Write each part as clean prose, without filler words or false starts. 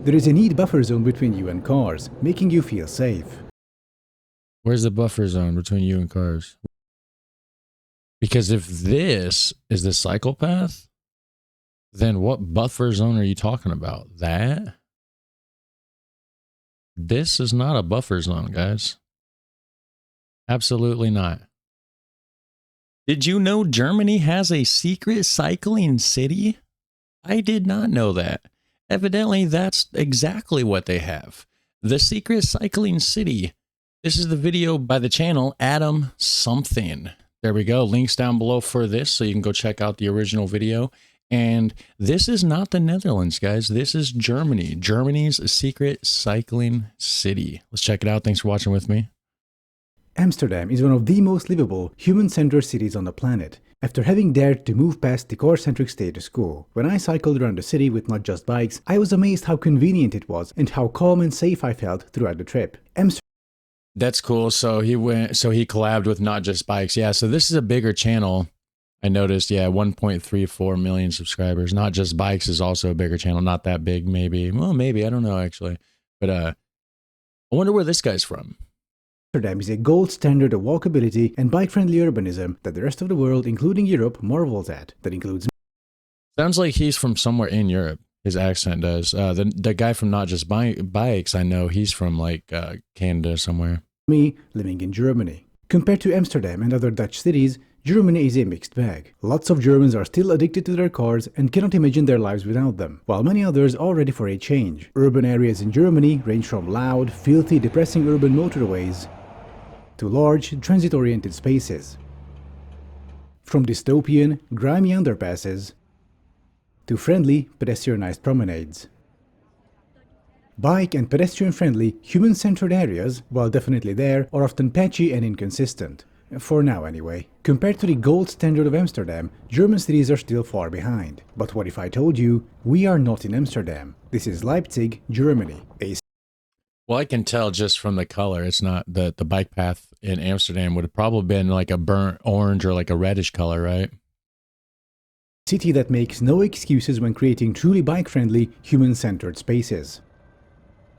there is a neat buffer zone between you and cars, making you feel safe. Where's the buffer zone between you and cars? Because if this is the cycle path, then what buffer zone are you talking about? That? This is not a buffer zone, guys. Absolutely not. Did you know Germany has a secret cycling city? I did not know that. Evidently, that's exactly what they have. The secret cycling city. This is the video by the channel Adam Something. There we go. Links down below for this, so you can go check out the original video. And this is not the Netherlands, guys. This is Germany. Germany's secret cycling city. Let's check it out. Thanks for watching with me. Amsterdam is one of the most livable, human-centered cities on the planet, after having dared to move past the car-centric status quo. When I cycled around the city with not just bikes, I was amazed how convenient it was and how calm and safe I felt throughout the trip. That's cool. So he collabed with Not Just Bikes. Yeah, so this is a bigger channel. I noticed, yeah, 1.34 million subscribers. Not Just Bikes is also a bigger channel. Not that big, maybe. Well, maybe. I don't know, actually. But I wonder where this guy's from. Amsterdam is a gold standard of walkability and bike-friendly urbanism that the rest of the world, including Europe, marvels at. That includes... Sounds like he's from somewhere in Europe. His accent does. The guy from Not Just Bikes, I know he's from like Canada somewhere. Me, living in Germany. Compared to Amsterdam and other Dutch cities, Germany is a mixed bag. Lots of Germans are still addicted to their cars and cannot imagine their lives without them, while many others are ready for a change. Urban areas in Germany range from loud, filthy, depressing urban motorways to large, transit-oriented spaces. From dystopian, grimy underpasses to friendly, pedestrianized promenades. Bike and pedestrian-friendly, human-centered areas, while definitely there, are often patchy and inconsistent. For now, anyway. Compared to the gold standard of Amsterdam, German cities are still far behind. But what if I told you, we are not in Amsterdam? This is Leipzig, Germany. Well, I can tell just from the color. It's not the bike path in Amsterdam would have probably been like a burnt orange or like a reddish color, right? City that makes no excuses when creating truly bike-friendly, human-centered spaces.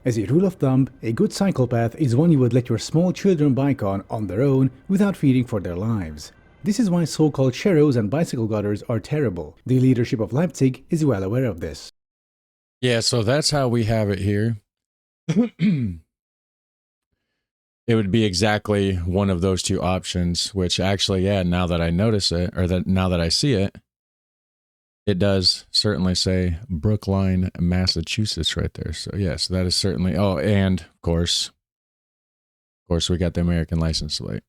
As a rule of thumb, a good cycle path is one you would let your small children bike on their own without fearing for their lives. This is why so-called sharrows and bicycle gutters are terrible. The leadership of Leipzig is well aware of this. Yeah, so that's how we have it here. It would be exactly one of those two options, which actually, yeah, now that I notice it, or that now that I see it, it does certainly say Brookline, Massachusetts right there. So yes, that is certainly, oh, and of course we got the American license plate.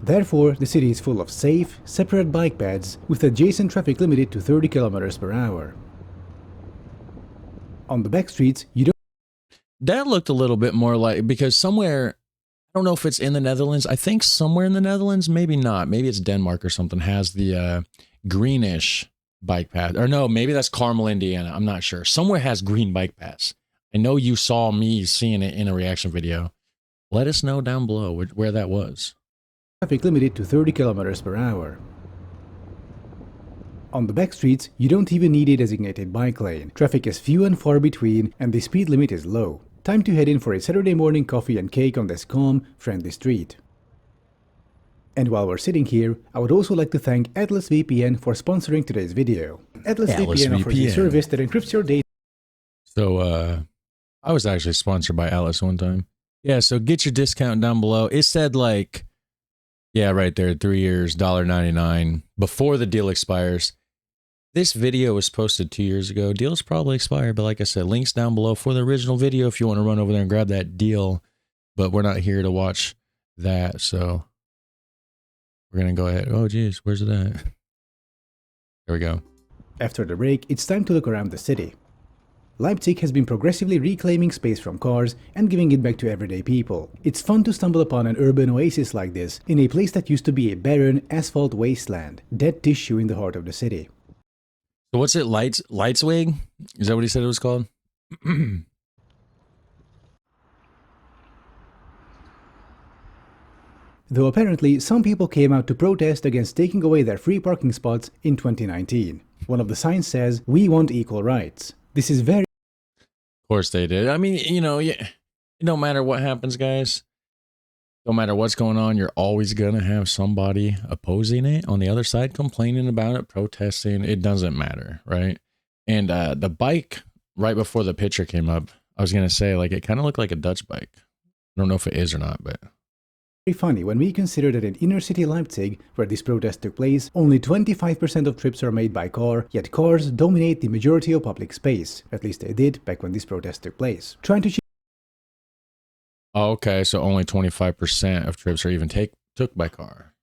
Therefore, the city is full of safe, separate bike paths with adjacent traffic limited to 30 kilometers per hour. On the back streets, you don't... That looked a little bit more like, because somewhere, I don't know if it's in the Netherlands, I think somewhere in the Netherlands, maybe not, maybe it's Denmark or something, has the greenish bike path, or no, maybe that's Carmel, Indiana. I'm not sure. Somewhere has green bike paths. I know you saw me seeing it in a reaction video. Let us know down below where that was. Traffic limited to 30 kilometers per hour. On the back streets, you don't even need a designated bike lane. Traffic is few and far between, and the speed limit is low. Time to head in for a Saturday morning coffee and cake on this calm, friendly street. And while we're sitting here, I would also like to thank Atlas VPN for sponsoring today's video. Atlas VPN offers a service that encrypts your data. So, I was actually sponsored by Atlas one time. Yeah, so get your discount down below. It said like, yeah, right there, 3 years, $1.99 before the deal expires. This video was posted 2 years ago. Deal's probably expired, but like I said, links down below for the original video if you want to run over there and grab that deal. But we're not here to watch that, so we're going to go ahead. Oh, geez, where's it at? There we go. After the break, it's time to look around the city. Leipzig has been progressively reclaiming space from cars and giving it back to everyday people. It's fun to stumble upon an urban oasis like this in a place that used to be a barren, asphalt wasteland, dead tissue in the heart of the city. So what's it, Leipzig? Is that what he said it was called? Though apparently some people came out to protest against taking away their free parking spots in 2019. One of the signs says, "We want equal rights." This is very course they did. I mean, yeah, no matter what happens, guys, no matter what's going on, you're always going to have somebody opposing it on the other side, complaining about it, protesting. It doesn't matter, right? And the bike right before the picture came up, I was going to say, like, it kind of looked like a Dutch bike. I don't know if it is or not, but Very funny when we consider that in inner city Leipzig, where this protest took place, only 25% of trips are made by car, yet cars dominate the majority of public space. At least they did back when this protest took place. Trying to oh, okay, so only 25% of trips are even took by car.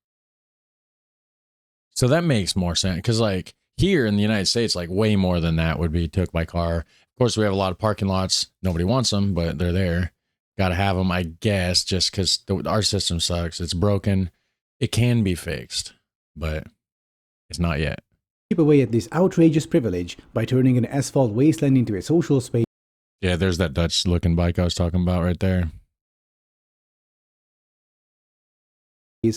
So that makes more sense, because like here in the United States, like way more than that would be took by car. Of course, we have a lot of parking lots. Nobody wants them, but they're there. Got to have them, I guess, just because our system sucks. It's broken. It can be fixed, but it's not yet. chip away at this outrageous privilege by turning an asphalt wasteland into a social space. Yeah, there's that Dutch-looking bike I was talking about right there.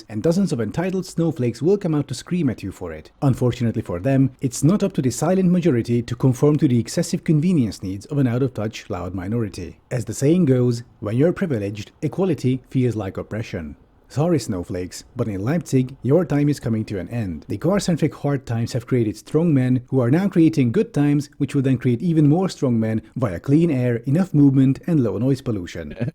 And dozens of entitled snowflakes will come out to scream at you for it. Unfortunately for them, it's not up to the silent majority to conform to the excessive convenience needs of an out-of-touch, loud minority. As the saying goes, when you're privileged, equality feels like oppression. Sorry snowflakes, but in Leipzig, your time is coming to an end. The car-centric hard times have created strong men who are now creating good times, which will then create even more strong men via clean air, enough movement, and low noise pollution.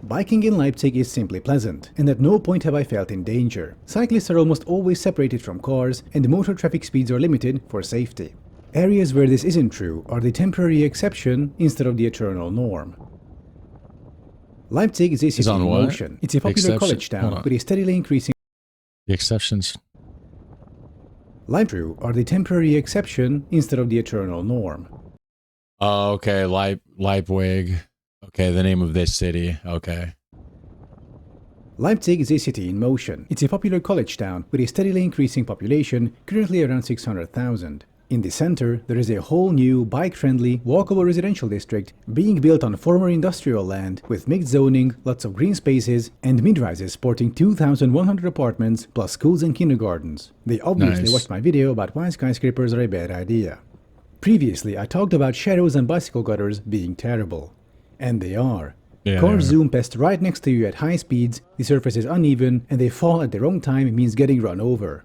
Biking in Leipzig is simply pleasant, and at no point have I felt in danger. Cyclists are almost always separated from cars, and motor traffic speeds are limited for safety. Areas where this isn't true are the temporary exception instead of the eternal norm. Leipzig is a city in motion. It's a popular college town with a steadily increasing... The exceptions. Leipzig are the temporary exception instead of the eternal norm. Oh, okay, Leipzig. Okay, the name of this city. Okay. Leipzig is a city in motion. It's a popular college town with a steadily increasing population, currently around 600,000. In the center, there is a whole new, bike-friendly, walkable residential district being built on former industrial land with mixed zoning, lots of green spaces, and mid-rises sporting 2,100 apartments plus schools and kindergartens. They obviously watched my video about why skyscrapers are a bad idea. Previously, I talked about shadows and bicycle gutters being terrible. And they are. Yeah, cars zoom past right next to you at high speeds, the surface is uneven, and they fall at the wrong time means getting run over.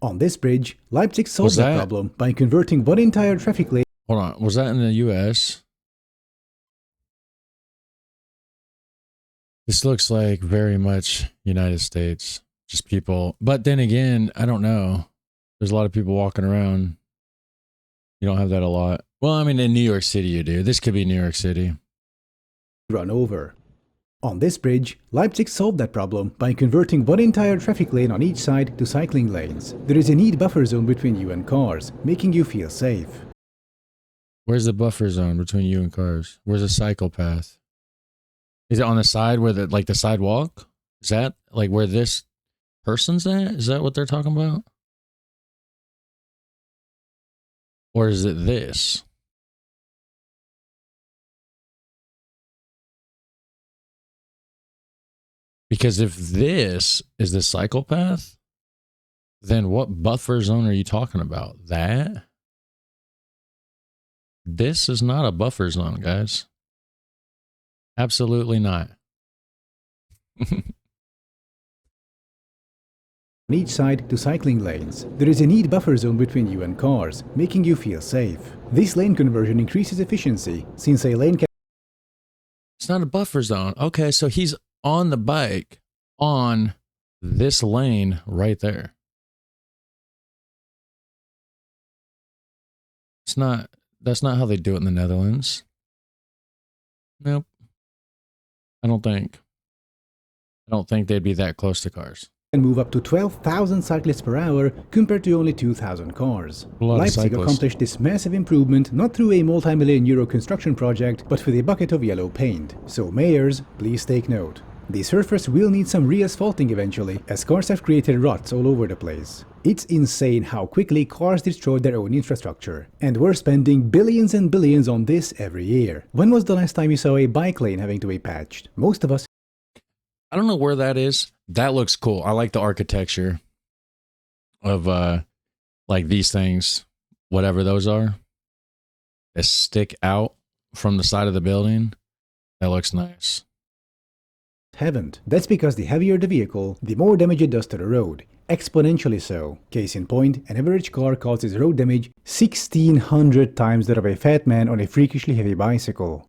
On this bridge, Leipzig solved that problem by converting one entire traffic lane. Hold on, was that in the US? This looks like very much United States. Just people. But then again, I don't know. There's a lot of people walking around. You don't have that a lot. Well, I mean, in New York City you do. This could be New York City. Run over. On this bridge, Leipzig solved that problem by converting one entire traffic lane on each side to cycling lanes. There is a neat buffer zone between you and cars, making you feel safe. Where's the buffer zone between you and cars? Where's the cycle path? Is it on the side where the sidewalk? Is that like where this person's at? Is that what they're talking about? Or is it this? Because if this is the cycle path, then what buffer zone are you talking about? That? This is not a buffer zone, guys. Absolutely not. On each side to cycling lanes. There is a neat buffer zone between you and cars, making you feel safe. This lane conversion increases efficiency, since a lane can... It's not a buffer zone. Okay, so he's on the bike on this lane right there. That's not how they do it in the Netherlands. Nope. I don't think they'd be that close to cars. And move up to 12,000 cyclists per hour compared to only 2,000 cars. Leipzig accomplished this massive improvement not through a multi-million euro construction project, but with a bucket of yellow paint. So mayors, please take note. The surface will need some re-asphalting eventually, as cars have created ruts all over the place. It's insane how quickly cars destroy their own infrastructure. And we're spending billions and billions on this every year. When was the last time you saw a bike lane having to be patched? Most of us... I don't know where that is. That looks cool. I like the architecture of like these things, whatever those are, that stick out from the side of the building. That looks nice. Haven't. That's because the heavier the vehicle, the more damage it does to the road. Exponentially so. Case in point, an average car causes road damage 1,600 times that of a fat man on a freakishly heavy bicycle.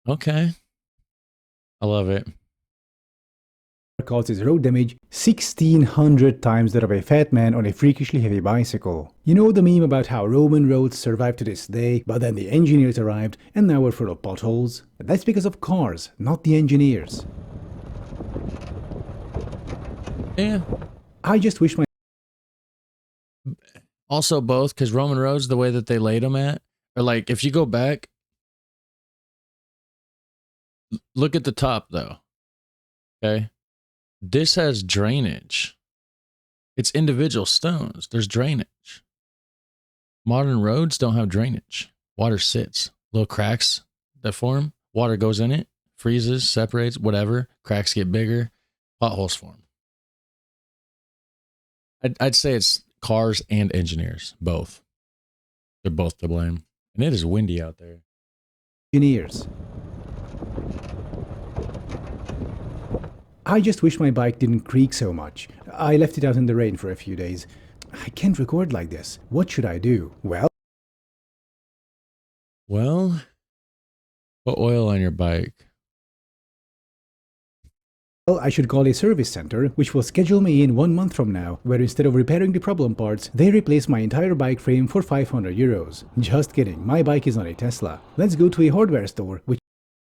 Okay. I love it. Causes road damage 1,600 times that of a fat man on a freakishly heavy bicycle. You know the meme about how Roman roads survive to this day, but then the engineers arrived and now we're full of potholes? That's because of cars, not the engineers. Yeah. I just wish my Also both, because Roman roads, the way that they laid them at, or like if you go back, look at the top though. Okay. This has drainage. It's individual stones. There's drainage. Modern roads don't have drainage. Water sits. Little cracks that form. Water goes in it, freezes, separates, whatever. Cracks get bigger. Potholes form. I'd say it's cars and engineers. Both. They're both to blame. And it is windy out there. engineers. I just wish my bike didn't creak so much. I left it out in the rain for a few days. I can't record like this. What should I do? Well, put oil on your bike. Well, I should call a service center, which will schedule me in 1 month from now, where instead of repairing the problem parts, they replace my entire bike frame for 500 euros. Just kidding, my bike is not a Tesla. Let's go to a hardware store, which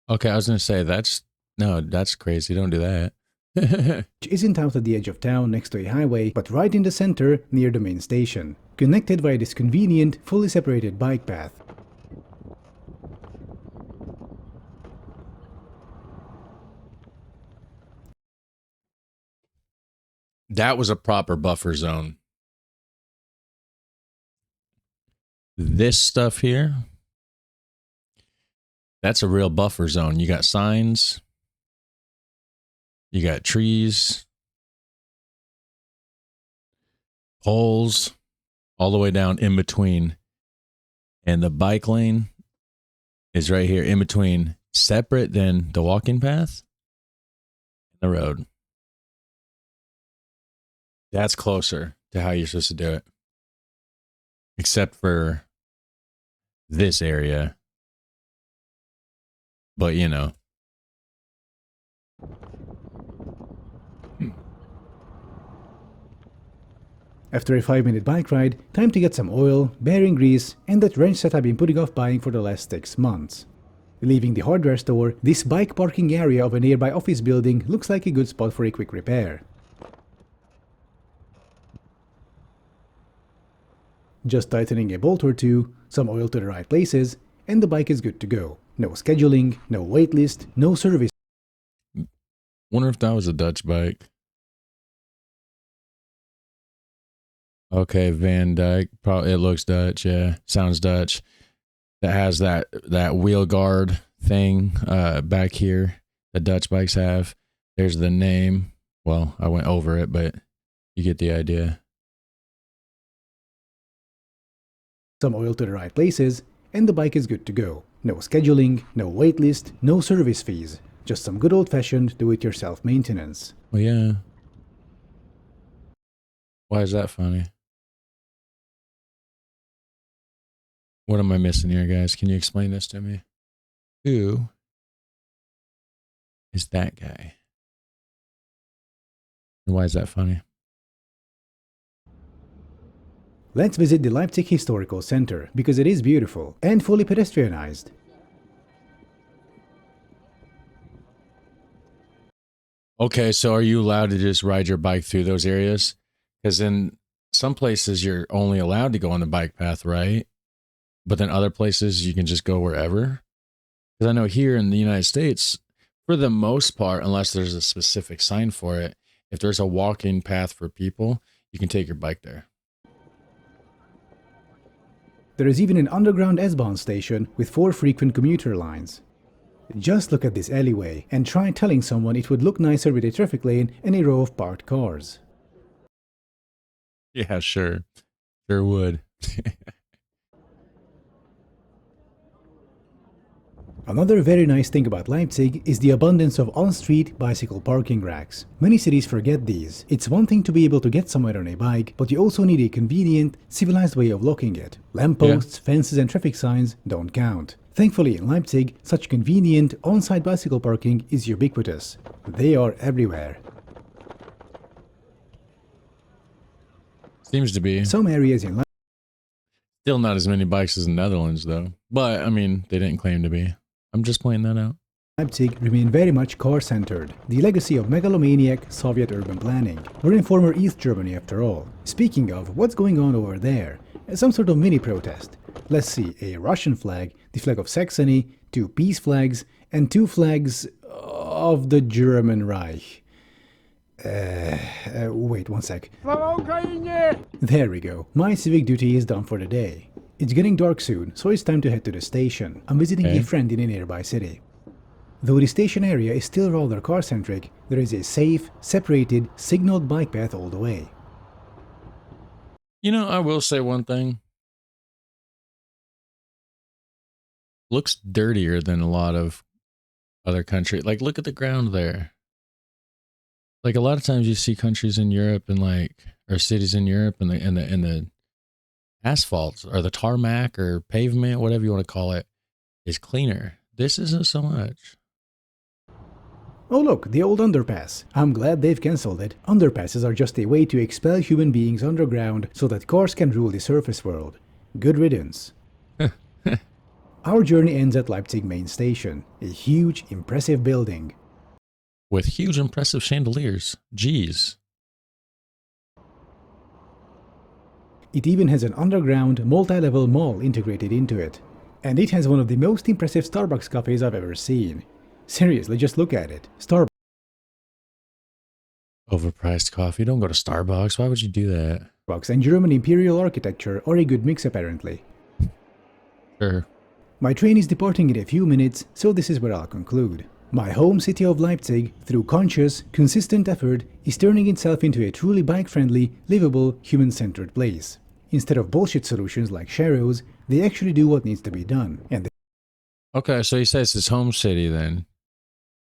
Okay, I was going to say, that's crazy. Don't do that. isn't out at the edge of town next to a highway, but right in the center near the main station, connected via this convenient, fully separated bike path. That was a proper buffer zone. This stuff here, that's a real buffer zone. You got signs. You got trees. Poles. All the way down in between. And the bike lane is right here in between, separate than the walking path and the road. That's closer to how you're supposed to do it. Except for this area. But, you know. After a 5-minute bike ride, time to get some oil, bearing grease, and that wrench that I've been putting off buying for the last 6 months. Leaving the hardware store, this bike parking area of a nearby office building looks like a good spot for a quick repair. Just tightening a bolt or two, some oil to the right places, and the bike is good to go. No scheduling, no waitlist, no service. Wonder if that was a Dutch bike. Okay, Van Dyke. Probably it looks Dutch. Yeah, sounds Dutch. That has that wheel guard thing back here that Dutch bikes have. There's the name. Well, I went over it, but you get the idea. Some oil to the right places, and the bike is good to go. No scheduling, no waitlist, no service fees. Just some good old-fashioned do-it-yourself maintenance. Well, yeah. Why is that funny? What am I missing here, guys? Can you explain this to me? Who is that guy? And why is that funny? Let's visit the Leipzig Historical Center, because it is beautiful and fully pedestrianized. Okay, so are you allowed to just ride your bike through those areas? Because in some places you're only allowed to go on the bike path, right? But then other places you can just go wherever. Because I know here in the United States, for the most part, unless there's a specific sign for it, if there's a walking path for people, you can take your bike there. There is even an underground S-Bahn station with 4 frequent commuter lines. Just look at this alleyway and try telling someone it would look nicer with a traffic lane and a row of parked cars. Yeah, sure. Sure would. Another very nice thing about Leipzig is the abundance of on-street bicycle parking racks. Many cities forget these. It's one thing to be able to get somewhere on a bike, but you also need a convenient, civilized way of locking it. Lampposts, fences and traffic signs don't count. Thankfully in Leipzig, such convenient, on-site bicycle parking is ubiquitous. They are everywhere. Seems to be. Some areas in Still not as many bikes as the Netherlands, though. But, I mean, they didn't claim to be. I'm just pointing that out. Leipzig remain very much car-centered, the legacy of megalomaniac Soviet urban planning. We're in former East Germany after all. Speaking of, what's going on over there? Some sort of mini-protest. Let's see, a Russian flag, the flag of Saxony, 2 peace flags, and 2 flags of the German Reich. Wait one sec. There we go. My civic duty is done for the day. It's getting dark soon, so it's time to head to the station. I'm visiting a friend in a nearby city. Though the station area is still rather car-centric, there is a safe, separated, signaled bike path all the way. You know, I will say one thing. Looks dirtier than a lot of other countries. Like, look at the ground there. Like, a lot of times you see countries in Europe and or cities in Europe and the asphalt or the tarmac or pavement, whatever you want to call it, is cleaner. This isn't so much. Oh look, the old underpass. I'm glad they've cancelled it. Underpasses are just a way to expel human beings underground so that cars can rule the surface world. Good riddance. Our journey ends at Leipzig main station, a huge, impressive building. With huge, impressive chandeliers. Jeez. It even has an underground, multi-level mall integrated into it. And it has one of the most impressive Starbucks cafes I've ever seen. Seriously, just look at it. Overpriced coffee. Don't go to Starbucks. Why would you do that? Starbucks and German imperial architecture are a good mix apparently. Sure. My train is departing in a few minutes, so this is where I'll conclude. My home city of Leipzig, through conscious, consistent effort, is turning itself into a truly bike-friendly, livable, human-centered place. Instead of bullshit solutions like Sharrows, they actually do what needs to be done. And okay, so he says his home city then.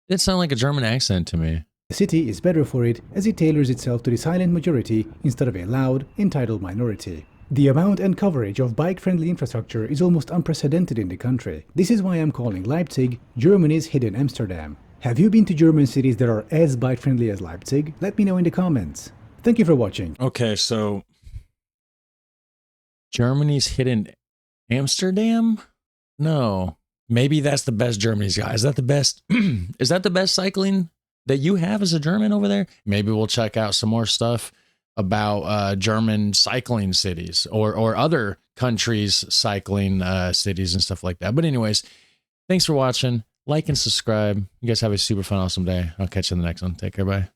It sounds like a German accent to me. the city is better for it as it tailors itself to the silent majority instead of a loud, entitled minority. The amount and coverage of bike-friendly infrastructure is almost unprecedented in the country. This is why I'm calling Leipzig Germany's hidden Amsterdam. Have you been to German cities that are as bike-friendly as Leipzig? Let me know in the comments. Thank you for watching. Okay, so Germany's hidden Amsterdam? No. Maybe that's the best Germany's got. Is that the best? Is that the best cycling that you have as a German over there? Maybe we'll check out some more stuff about German cycling cities or other countries' cycling cities and stuff like that. But anyways, thanks for watching. Like and subscribe. You guys have a super fun, awesome day. I'll catch you in the next one. Take care. Bye.